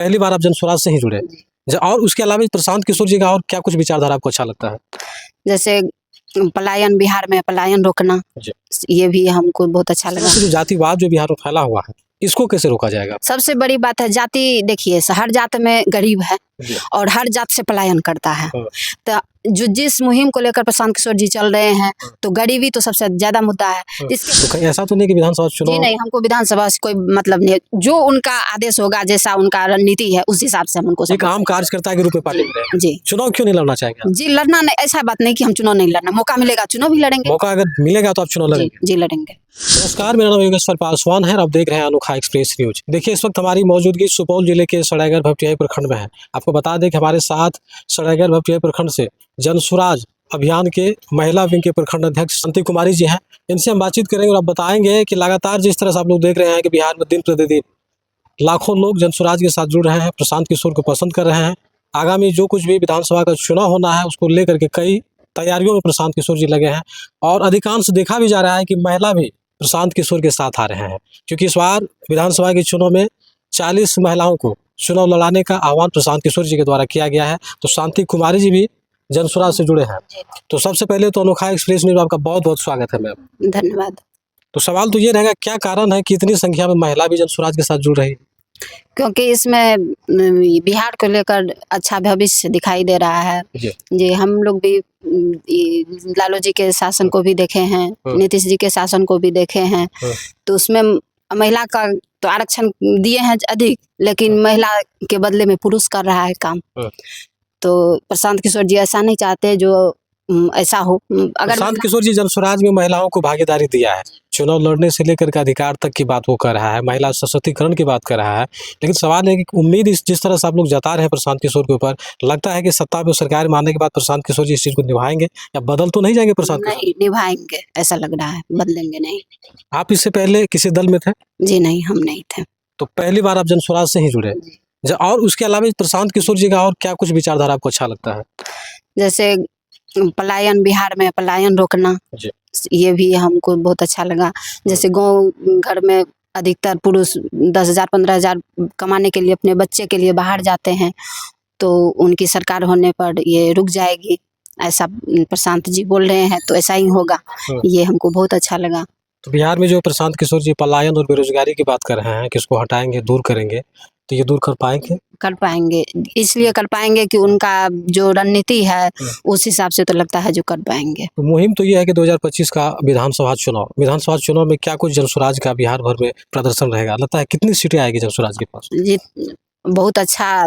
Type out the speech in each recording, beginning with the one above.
पहली बार आप जनस्वराज से ही जुड़े और उसके अलावा प्रशांत किशोर जी का और क्या कुछ विचारधारा आपको अच्छा लगता है? जैसे पलायन, बिहार में पलायन रोकना, ये भी हमको बहुत अच्छा लगा। जो जातिवाद जो बिहार में फैला हुआ है, इसको कैसे रोका जाएगा? सबसे बड़ी बात है जाति। देखिए, हर जात में गरीब है और हर जात से पलायन करता है। तो जो जिस मुहिम को लेकर प्रशांत किशोर जी चल रहे हैं, तो गरीबी तो सबसे ज्यादा मुद्दा है। इसके तो कहीं ऐसा तो नहीं कि विधानसभा चुनाव? जी नहीं, हमको विधानसभा से कोई मतलब नहीं है। जो उनका आदेश होगा, जैसा उनका रणनीति है, उस हिसाब से हम उनको एक आम कार्यकर्ता के रूप में पार्टी में जी चुनाव क्यों नहीं लड़ना चाहेंगे? जी लड़ना नहीं, ऐसा बात नहीं कि हम चुनाव नहीं लड़ना, मौका मिलेगा चुनाव भी लड़ेंगे। मौका अगर मिलेगा तो आप चुनाव लड़ेंगे? जी लड़ेंगे। नमस्कार, मेरा नाम योगेश्वर पासवान है और आप देख रहे हैं अनोखा एक्सप्रेस न्यूज। देखिए, इस वक्त हमारी मौजूदगी सुपौल जिले के सरायगढ़ भपटियाही प्रखंड में है। आपको बता दें कि हमारे साथ सरायगढ़ भपटियाही प्रखंड से जनसुराज अभियान के महिला विंग के प्रखंड अध्यक्ष शांति कुमारी जी हैं। इनसे हम बातचीत करेंगे और आप बताएंगे कि लगातार जिस तरह से आप लोग देख रहे हैं कि बिहार में दिन प्रतिदिन लाखों लोग जनसुराज के साथ जुड़ रहे हैं, प्रशांत किशोर को पसंद कर रहे हैं। आगामी जो कुछ भी विधानसभा का चुनाव होना है, उसको लेकर के कई तैयारियों में प्रशांत किशोर जी लगे हैं और अधिकांश देखा भी जा रहा है कि महिला भी प्रशांत किशोर के साथ आ रहे हैं, क्योंकि इस बार विधानसभा के चुनाव में 40 महिलाओं को चुनाव लड़ाने का आह्वान प्रशांत किशोर जी के द्वारा किया गया है। तो शांति कुमारी जी भी जनसुराज से जुड़े हैं। तो सबसे पहले तो अनोखा एक्सप्रेस न्यूज में आपका बहुत बहुत स्वागत है मैम। धन्यवाद। तो सवाल तो ये रहेगा, क्या कारण है कि इतनी संख्या में महिला भी जनसुराज के साथ जुड़ रही है? क्योंकि इसमें बिहार को लेकर अच्छा भविष्य दिखाई दे रहा है जी। हम लोग भी लालू जी के शासन को भी देखे हैं, नीतीश जी के शासन को भी देखे हैं। तो उसमें महिला का तो आरक्षण दिए हैं अधिक, लेकिन महिला के बदले में पुरुष कर रहा है काम। तो प्रशांत किशोर जी ऐसा नहीं चाहते जो ऐसा हो। अगर प्रशांत किशोर जी जनसुराज में महिलाओं को भागीदारी दिया है, चुनाव लड़ने से लेकर के अधिकार तक की बात वो कर रहा है, महिला सशक्तिकरण की बात कर रहा है। लेकिन सवाल है कि उम्मीद जिस तरह से आप लोग जता रहे हैं प्रशांत किशोर के ऊपर, लगता है कि सत्ता में सरकार मानने के बाद प्रशांत किशोर जी इस चीज को निभाएंगे या बदल तो नहीं जाएंगे? प्रशांत नहीं निभाएंगे, ऐसा लग रहा है, बदलेंगे नहीं। आप इससे पहले किसी दल में थे? जी नहीं, हम नहीं थे। तो पहली बार आप जनसुराज से ही जुड़े और उसके अलावा प्रशांत किशोर जी का और क्या कुछ विचारधारा आपको अच्छा लगता है? जैसे पलायन, बिहार में पलायन रोकना, ये भी हमको बहुत अच्छा लगा। जैसे गांव घर में अधिकतर पुरुष 10,000 15,000 कमाने के लिए अपने बच्चे के लिए बाहर जाते हैं, तो उनकी सरकार होने पर ये रुक जाएगी, ऐसा प्रशांत जी बोल रहे हैं। तो ऐसा ही होगा, ये हमको बहुत अच्छा लगा। तो बिहार में जो प्रशांत किशोर जी पलायन और बेरोजगारी की बात कर रहे हैं कि इसको हटाएंगे, दूर करेंगे, तो ये दूर कर पाएंगे? कर पाएंगे, इसलिए कर पाएंगे कि उनका जो रणनीति है उस हिसाब से तो लगता है जो कर पाएंगे। तो मुहिम तो ये है कि 2025 का विधानसभा चुनाव में क्या कुछ जनसुराज का बिहार भर में प्रदर्शन रहेगा? लगता है कितनी सीटें आएगी जनसुराज के पास? जी बहुत अच्छा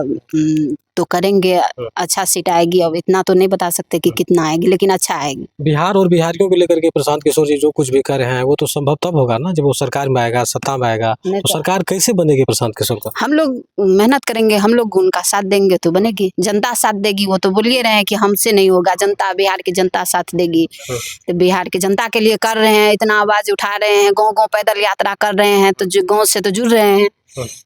तो करेंगे, अच्छा सीट आएगी। अब इतना तो नहीं बता सकते कि कितना आएगी, लेकिन अच्छा आएगी। बिहार और बिहारियों को लेकर के प्रशांत किशोर जी जो कुछ भी कर रहे हैं, वो तो संभव तब होगा ना जब वो सरकार में आएगा, सत्ता में आएगा। तो सरकार कैसे बनेगी प्रशांत किशोर का? हम लोग मेहनत करेंगे, हम लोग उनका साथ देंगे तो बनेगी। जनता साथ देगी, वो तो बोलिए रहे हैं कि हमसे नहीं होगा, जनता, बिहार की जनता साथ देगी। तो बिहार की जनता के लिए कर रहे हैं, इतना आवाज उठा रहे हैं, गाँव गाँव पैदल यात्रा कर रहे हैं, तो जो गाँव से तो जुड़ रहे हैं।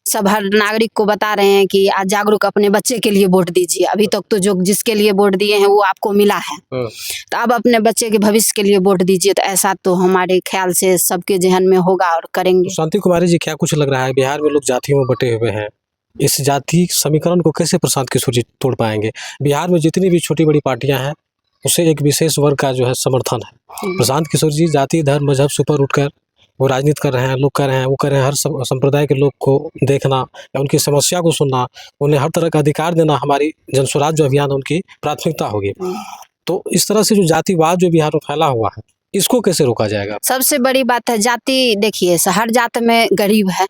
सब हर नागरिक को बता रहे हैं कि आज जागरूक अपने बच्चे के लिए वोट दीजिए। अभी तक तो जो जिसके लिए वोट दिए हैं वो आपको मिला है, तो अब अपने बच्चे के भविष्य के लिए वोट दीजिए। तो ऐसा तो हमारे ख्याल से सबके जहन में होगा और करेंगे। शांति कुमारी जी, क्या कुछ लग रहा है बिहार में लोग जातियों में बटे हुए हैं, इस जाति समीकरण को कैसे प्रशांत किशोर जी तोड़ पाएंगे? बिहार में जितनी भी छोटी बड़ी पार्टियां हैं, उसे एक विशेष वर्ग का जो है समर्थन है। प्रशांत किशोर जी जाति, धर्म, मजहब से ऊपर उठकर वो राजनीति कर रहे हैं, लोग कर रहे हैं, वो कर रहे हैं हर संप्रदाय के लोग को देखना या उनकी समस्या को सुनना, उन्हें हर तरह का अधिकार देना हमारी जनसुराज जो अभियान उनकी प्राथमिकता होगी। तो इस तरह से जो जातिवाद जो बिहार में फैला हुआ है, इसको कैसे रोका जाएगा? सबसे बड़ी बात है जाति। देखिए, हर जात में गरीब है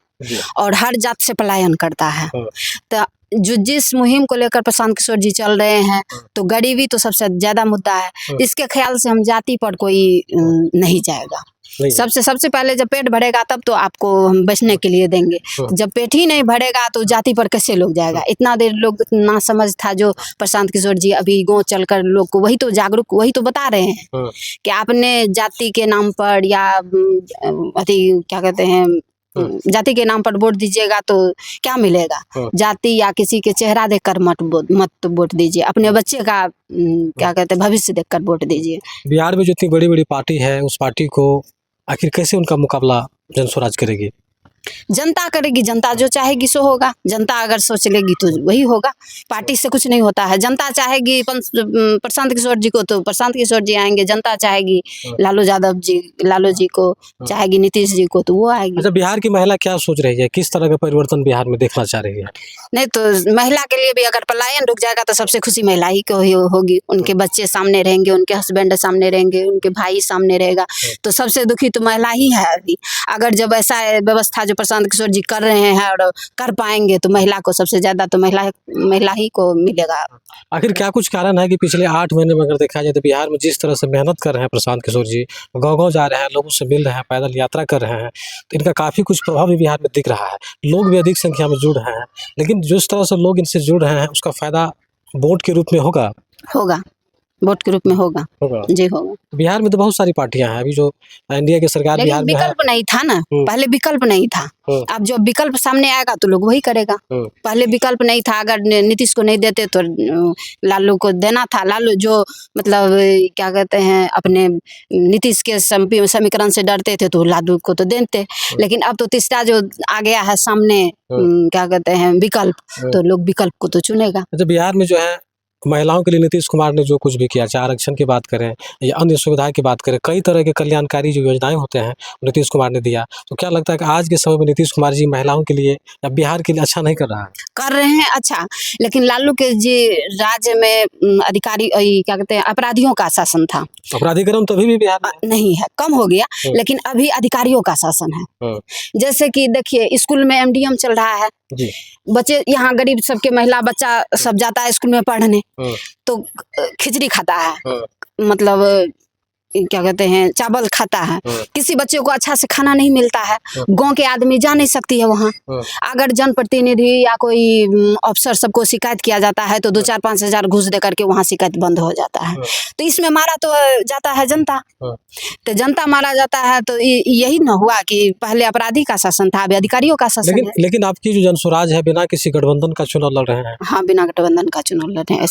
और हर जात से पलायन करता है। तो जो जिस मुहिम को लेकर प्रशांत किशोर जी चल रहे हैं, तो गरीबी तो सबसे ज्यादा मुद्दा है। इसके ख्याल से हम जाति पर कोई नहीं जाएगा। सबसे पहले जब पेट भरेगा तब तो आपको हम बचने के लिए देंगे। जब पेट ही नहीं भरेगा तो जाति पर कैसे लोग जाएगा? इतना देर लोग ना समझ था जो प्रशांत किशोर जी अभी गाँव चलकर लोग को वही तो जागरूक, वही तो बता रहे हैं कि आपने जाति के नाम पर या अति क्या कहते हैं, जाति के नाम पर वोट दीजिएगा तो क्या मिलेगा? जाति या किसी के चेहरा देखकर मत वोट दीजिए, अपने बच्चे का क्या कहते हैं भविष्य देखकर वोट दीजिए। बिहार में जो इतनी बड़ी बड़ी पार्टी है, उस पार्टी को आखिर कैसे उनका मुकाबला जनसुराज करेगी? जनता करेगी, जनता जो चाहेगी सो होगा। जनता अगर सोच लेगी तो वही होगा। पार्टी से कुछ नहीं होता है। जनता चाहेगी प्रशांत किशोर जी को तो प्रशांत किशोर जी आएंगे, जनता चाहेगी लालू जी को, चाहेगी नीतीश जी को तो वो आएगी। अच्छा, बिहार की महिला क्या सोच रही है, किस तरह का परिवर्तन बिहार में देखना चाह रही है? नहीं तो महिला के लिए भी अगर पलायन रुक जाएगा तो सबसे खुशी महिला ही को ही होगी। उनके बच्चे सामने रहेंगे, उनके हस्बैंड सामने रहेंगे, उनके भाई सामने रहेगा, तो सबसे दुखी तो महिला ही है अभी। अगर जब ऐसा व्यवस्था जो प्रशांत किशोर जी कर रहे हैं और कर पाएंगे तो महिला को सबसे ज्यादा तो महिला ही को मिलेगा। आखिर क्या कुछ कारण है कि पिछले 8 महीने में अगर देखा जाए तो बिहार में जिस तरह से मेहनत कर रहे हैं प्रशांत किशोर जी, गाँव-गाँव जा रहे हैं, लोगों से मिल रहे हैं, पैदल यात्रा कर रहे हैं, तो इनका काफ़ी कुछ प्रभाव भी बिहार में दिख रहा है। लोग भी अधिक संख्या में जुड़ रहे हैं, लेकिन जिस तरह से लोग इनसे जुड़ रहे हैं उसका फ़ायदा वोट के रूप में होगा? होगा, वोट के रूप में होगा होगा। जी, होगा। बिहार में तो बहुत सारी पार्टियां हैं, अभी जो एनडीए की सरकार बिहार लेकिन में है। विकल्प नहीं था ना, पहले विकल्प नहीं था। अब जब विकल्प सामने आएगा तो लोग वही करेगा। पहले विकल्प नहीं था, अगर नीतीश को नहीं देते तो लालू को देना था। लालू जो मतलब क्या कहते हैं अपने नीतीश के समीकरण से डरते थे तो लालू को तो देते, लेकिन अब तो तीसरा जो आ गया है सामने क्या कहते हैं विकल्प, तो लोग विकल्प को तो चुनेगा। अच्छा, बिहार में जो है महिलाओं के लिए नीतीश कुमार ने जो कुछ भी किया, चाहे आरक्षण की बात करें या अन्य सुविधा की बात करें, कई तरह के कल्याणकारी जो योजनाएं होते हैं नीतीश कुमार ने दिया। तो क्या लगता है कि आज के समय में नीतीश कुमार जी महिलाओं के लिए या बिहार के लिए अच्छा नहीं कर रहा है? कर रहे हैं अच्छा, लेकिन लालू के जी राज्य में अधिकारी क्या कहते हैं अपराधियों का शासन था। अपराधीकरण तो अभी भी बिहार में नहीं है, कम हो गया, लेकिन अभी अधिकारियों का शासन है। जैसे कि देखिए स्कूल में एमडीएम चल रहा है जी। बच्चे यहाँ गरीब सबके महिला बच्चा सब जाता है स्कूल में पढ़ने, तो खिचड़ी खाता है, मतलब क्या कहते हैं चावल खाता है। किसी बच्चे को अच्छा से खाना नहीं मिलता है। गांव के आदमी जा नहीं सकती है वहाँ। अगर जनप्रतिनिधि या कोई अफसर सबको शिकायत किया जाता है तो 2-4-5 हजार घूस दे करके वहाँ शिकायत बंद हो जाता है। तो इसमें मारा तो जाता है जनता, तो जनता मारा जाता है। तो यही न हुआ कि पहले अपराधी का शासन था, अभी अधिकारियों का शासन है। लेकिन आपकी जो जनसुराज है बिना किसी गठबंधन का चुनाव लड़ रहे हैं। हाँ, बिना गठबंधन का चुनाव लड़ रहे हैं,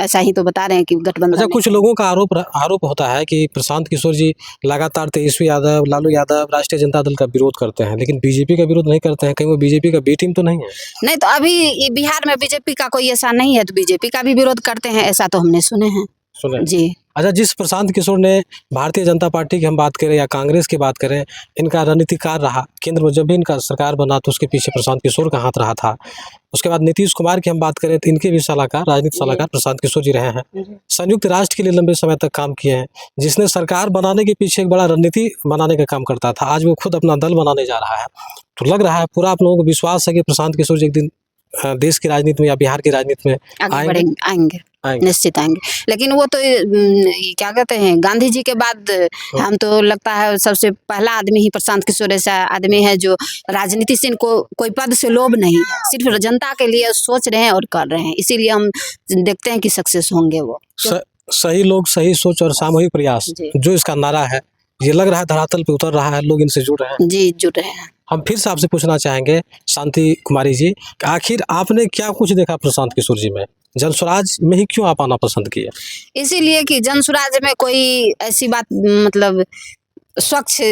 ऐसा ही तो बता रहे हैं कि गठबंधन। अच्छा, कुछ लोगों का आरोप होता है कि प्रशांत किशोर जी लगातार तेजस्वी यादव, लालू यादव, राष्ट्रीय जनता दल का विरोध करते हैं, लेकिन बीजेपी का विरोध नहीं करते हैं। कहीं वो बीजेपी का बी टीम तो नहीं है? नहीं, तो अभी बिहार में बीजेपी का कोई ऐसा नहीं है, तो बीजेपी का भी विरोध करते हैं, ऐसा तो हमने सुने हैं जी। अच्छा, जिस प्रशांत किशोर ने भारतीय जनता पार्टी की हम बात करें या कांग्रेस की बात करें, इनका रणनीतिकार रहा। केंद्र में जब भी इनका सरकार बना तो उसके पीछे प्रशांत किशोर का हाथ रहा था। उसके बाद नीतीश कुमार की हम बात करें तो इनके भी राजनीतिक सलाहकार प्रशांत किशोर जी रहे हैं। संयुक्त राष्ट्र के लिए लंबे समय तक काम किए हैं। जिसने सरकार बनाने के पीछे एक बड़ा रणनीति बनाने का काम करता था, आज वो खुद अपना दल बनाने जा रहा है। तो लग रहा है पूरा आप लोगों को विश्वास है कि प्रशांत किशोर जी एक दिन देश की राजनीति में या बिहार की राजनीति में आएंगे, निश्चित आएंगे। लेकिन वो तो क्या कहते हैं गांधी जी के बाद हम तो लगता है सबसे पहला आदमी ही प्रशांत किशोर ऐसा आदमी है जो राजनीति से इनको कोई पद से लोभ नहीं है, सिर्फ जनता के लिए सोच रहे हैं और कर रहे हैं। इसीलिए हम देखते हैं कि सक्सेस होंगे वो। सही लोग, सही सोच और सामूहिक प्रयास जो इसका नारा है, ये लग रहा है धरातल पे उतर रहा है, लोग इनसे जुड़ रहे हैं। जी, जुड़ रहे हैं। हम फिर से आपसे पूछना चाहेंगे शांति कुमारी जी, आखिर आपने क्या कुछ देखा प्रशांत किशोर जी में? जनसुराज में ही क्यों आप आना पसंद किया? इसीलिए कि जनसुराज में कोई ऐसी बात मतलब स्वच्छ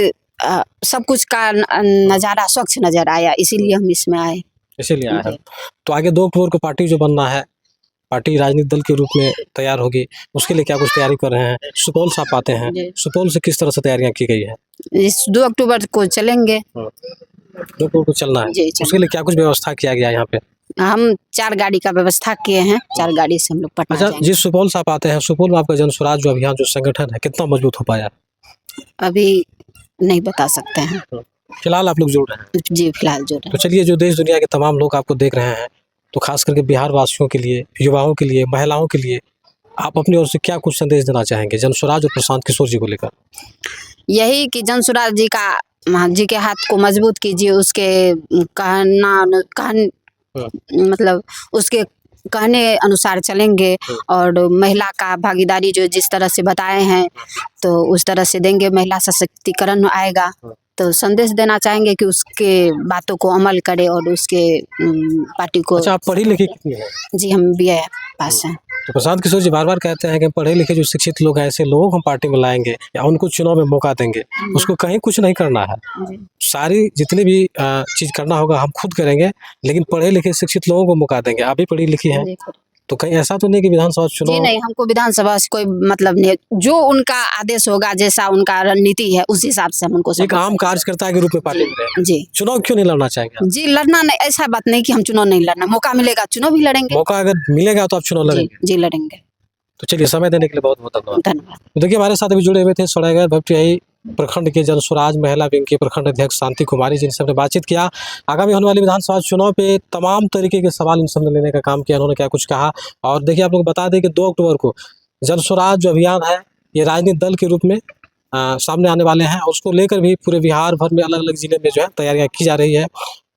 सब कुछ का नज़ारा स्वच्छ नजर आया, इसीलिए हम इसमें आए। इसीलिए आए हैं। तो आगे 2 अक्टूबर को पार्टी जो बनना है, पार्टी राजनीतिक दल के रूप में तैयार होगी, उसके लिए क्या कुछ तैयारी कर रहे हैं? सुपौल से आप आते हैं, सुपौल से किस तरह से तैयारियां की गई है? इस 2 अक्टूबर को चलेंगे। 2 अक्टूबर को चलना है, उसके लिए क्या कुछ व्यवस्था किया गया है यहाँ पे? हम 4 गाड़ी का व्यवस्था किए हैं, 4 गाड़ी से हम लोग पटना अच्छा, जाएंगे। जिस सुपौल से आप आते हैं, सुपौल में आपका जनसुराज जो अभियान जो संगठन है कितना मजबूत हो पाया? अभी नहीं बता सकते हैं। फिलहाल आप लोग जुड़ रहे हैं? जी, फिलहाल जुड़ रहे हैं। तो चलिए, जो देश दुनिया के तमाम लोग आपको देख रहे हैं, तो खास करके बिहार वासियों के लिए, युवाओं के लिए, महिलाओं के लिए आप अपनी ओर से क्या कुछ संदेश देना चाहेंगे जनसुराज और प्रशांत किशोर जी को लेकर? यही कि जनसुराज जी के हाथ को मजबूत कीजिए, उसके मतलब उसके कहने अनुसार चलेंगे और महिला का भागीदारी जो जिस तरह से बताए हैं तो उस तरह से देंगे, महिला सशक्तिकरण आएगा। तो संदेश देना चाहेंगे कि उसके बातों को अमल करे और उसके पार्टी को। अच्छा, आप पढ़ी लिखी कितनी है? जी, हम BA पास हैं। तो प्रशांत किशोर जी बार-बार कहते हैं कि पढ़े लिखे जो शिक्षित लोग हैं ऐसे लोगों को हम पार्टी में लाएँगे या उनको चुनाव में मौका देंगे। उसको कहीं कुछ नहीं करना है। सारी जितनी भी चीज़ करना होगा हम खुद करेंगे, लेकिन पढ़े लिखे शिक्षित लोगों को मौका देंगे। आप भी पढ़ी लिखी हैं, तो कहीं ऐसा तो नहीं कि विधानसभा जी चुनाव नहीं, हमको विधानसभा से कोई मतलब नहीं है। जो उनका आदेश होगा, जैसा उनका रणनीति है, उस हिसाब से हम उनको एक support आम कार्यकर्ता के रूप में पार्टी में रहें। करेंगे। जी चुनाव क्यों नहीं लड़ना चाहेंगे? जी, लड़ना नहीं, ऐसा बात नहीं कि हम चुनाव नहीं लड़ना, मौका मिलेगा चुनाव भी लड़ेंगे। मौका अगर मिलेगा तो आप चुनाव जी लड़ेंगे। जी लड़ेंगे। तो चलिए समय देने के लिए बहुत-बहुत धन्यवाद। धन्यवाद। तो देखिए हमारे साथ अभी जुड़े हुए थे सौदागर भपटियाही प्रखंड के जनसुराज महिला विंग के प्रखंड अध्यक्ष शांति कुमारी, जिनसे हमने बातचीत किया। आगामी होने वाली विधानसभा चुनाव पे तमाम तरीके के सवाल इनसे हमने लेने का काम किया, उन्होंने क्या कुछ कहा। और देखिए आप लोग बता दें कि 2 अक्टूबर को जनसुराज जो अभियान है ये राजनीतिक दल के रूप में सामने आने वाले हैं, और उसको लेकर भी पूरे बिहार भर में अलग-अलग जिले में जो है तैयारियाँ की जा रही है।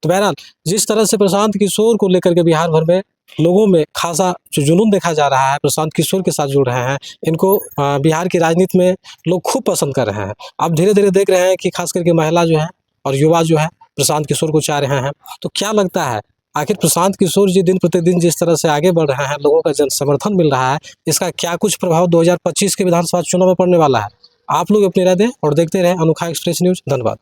तो बहरहाल जिस तरह से प्रशांत किशोर को लेकर के बिहार भर में लोगों में खासा जो जुनून देखा जा रहा है, प्रशांत किशोर के साथ जुड़ रहे हैं, इनको बिहार की राजनीति में लोग खूब पसंद कर रहे हैं। अब धीरे-धीरे देख रहे हैं कि खास करके महिला जो है और युवा जो है प्रशांत किशोर को चाह रहे हैं। तो क्या लगता है आखिर प्रशांत किशोर जी दिन प्रतिदिन जिस तरह से आगे बढ़ रहे हैं, लोगों का जन समर्थन मिल रहा है, इसका क्या कुछ प्रभाव 2025 के विधानसभा चुनाव में पड़ने वाला है? आप लोग अपनी राय दें और देखते रहें अनोखा एक्सप्रेस न्यूज़। धन्यवाद।